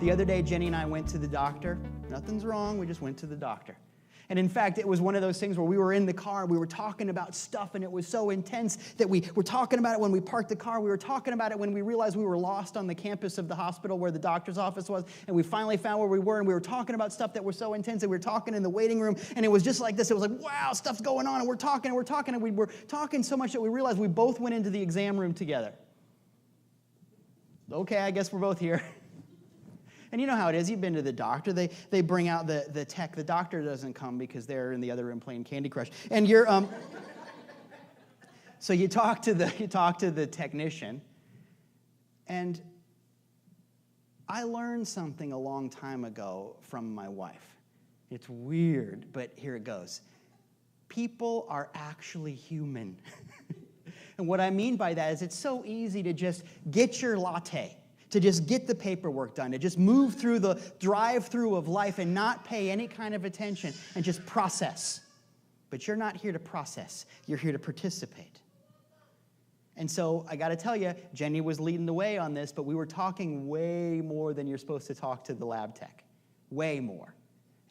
The other day, Jenny and I went to the doctor. Nothing's wrong. We just went to the doctor. And in fact, it was one of those things where we were in the car, we were talking about stuff, and it was so intense that we were talking about it when we parked the car. We were talking about it when we realized we were lost on the campus of the hospital where the doctor's office was, and we finally found where we were, and we were talking about stuff that was so intense, and we were talking in the waiting room, and it was just like this. It was like, wow, stuff's going on, and we're talking, and we were talking so much that we realized we both went into the exam room together. Okay, I guess we're both here. And you know how it is. You've been to the doctor. They bring out the tech. The doctor doesn't come because they're in the other room playing Candy Crush. And you're so you talk to the technician. And I learned something a long time ago from my wife. It's weird, but here it goes. People are actually human. And what I mean by that is it's so easy to just get your latte, to just get the paperwork done, to just move through the drive-through of life and not pay any kind of attention and just process. But you're not here to process. You're here to participate. And so I got to tell you, Jenny was leading the way on this, but we were talking way more than you're supposed to talk to the lab tech. Way more.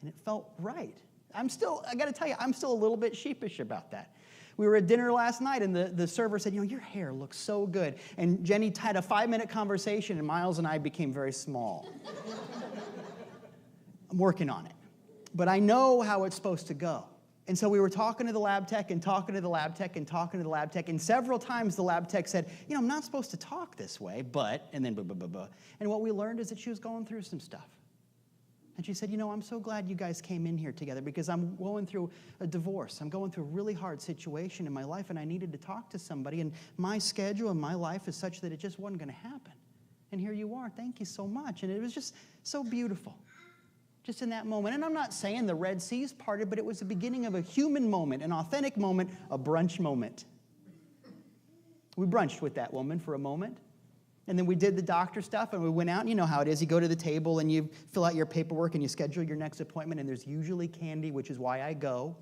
And it felt right. I got to tell you, I'm still a little bit sheepish about that. We were at dinner last night, and the server said, your hair looks so good. And Jenny had a 5-minute conversation, and Miles and I became very small. I'm working on it. But I know how it's supposed to go. And so we were talking to the lab tech and talking to the lab tech and talking to the lab tech, and several times the lab tech said, I'm not supposed to talk this way, but, and then blah, blah, blah, blah. And what we learned is that she was going through some stuff. And she said, I'm so glad you guys came in here together because I'm going through a divorce. I'm going through a really hard situation in my life, and I needed to talk to somebody, and my schedule and my life is such that it just wasn't going to happen. And here you are. Thank you so much. And it was just so beautiful, just in that moment. And I'm not saying the Red Seas parted, but it was the beginning of a human moment, an authentic moment, a brunch moment. We brunched with that woman for a moment. And then we did the doctor stuff, and we went out, and you know how it is. You go to the table, and you fill out your paperwork, and you schedule your next appointment, and there's usually candy, which is why I go.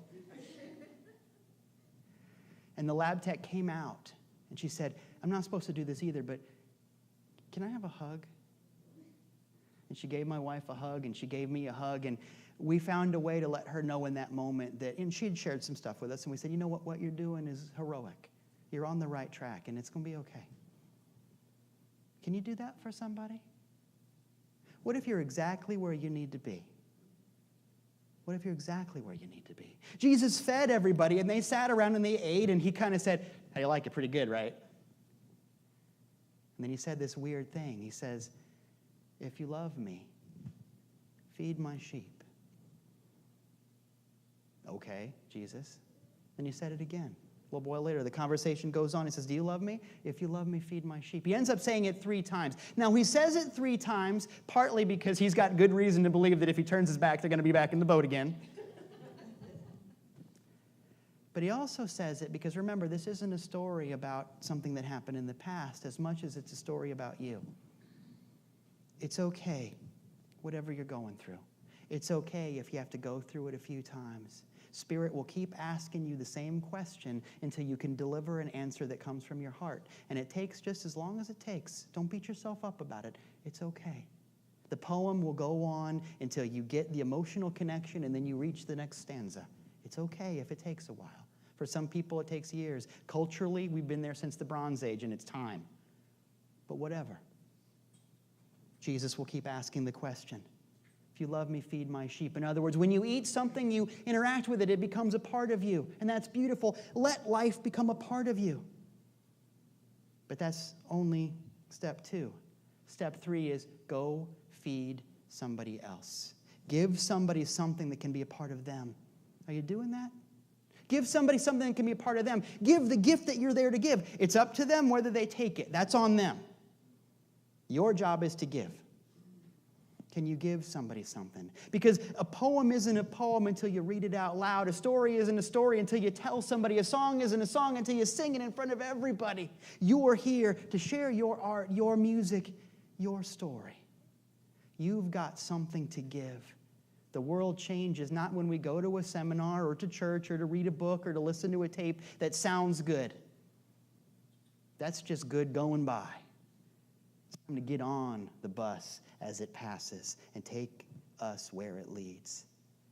And the lab tech came out, and she said, I'm not supposed to do this either, but can I have a hug? And she gave my wife a hug, and she gave me a hug, and we found a way to let her know in that moment that, and she had shared some stuff with us, and we said, you know what you're doing is heroic. You're on the right track, and it's going to be okay. Can you do that for somebody? What if you're exactly where you need to be? What if you're exactly where you need to be? Jesus fed everybody, and they sat around and they ate, and he kind of said, how you like it? Pretty good, right? And then he said this weird thing. He says, if you love me, feed my sheep. Okay, Jesus. Then he said it again. A little while later, the conversation goes on. He says, do you love me? If you love me, feed my sheep. He ends up saying it 3 times. Now, he says it 3 times, partly because he's got good reason to believe that if he turns his back, they're going to be back in the boat again. But he also says it because, remember, this isn't a story about something that happened in the past as much as it's a story about you. It's okay, whatever you're going through. It's okay if you have to go through it a few times. Spirit will keep asking you the same question until you can deliver an answer that comes from your heart. And it takes just as long as it takes. Don't beat yourself up about it. It's okay. The poem will go on until you get the emotional connection and then you reach the next stanza. It's okay if it takes a while. For some people, it takes years. Culturally, we've been there since the Bronze Age, and it's time. But whatever. Jesus will keep asking the question. If you love me, feed my sheep. In other words, when you eat something, you interact with it. It becomes a part of you. And that's beautiful. Let life become a part of you. But that's only step 2. Step 3 is go feed somebody else. Give somebody something that can be a part of them. Are you doing that? Give somebody something that can be a part of them. Give the gift that you're there to give. It's up to them whether they take it. That's on them. Your job is to give. Can you give somebody something? Because a poem isn't a poem until you read it out loud. A story isn't a story until you tell somebody. A song isn't a song until you sing it in front of everybody. You are here to share your art, your music, your story. You've got something to give. The world changes not when we go to a seminar or to church or to read a book or to listen to a tape that sounds good. That's just good going by. I'm going to get on the bus as it passes and take us where it leads.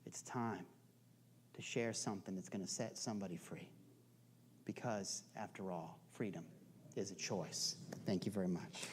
It's time to share something that's going to set somebody free. Because, after all, freedom is a choice. Thank you very much.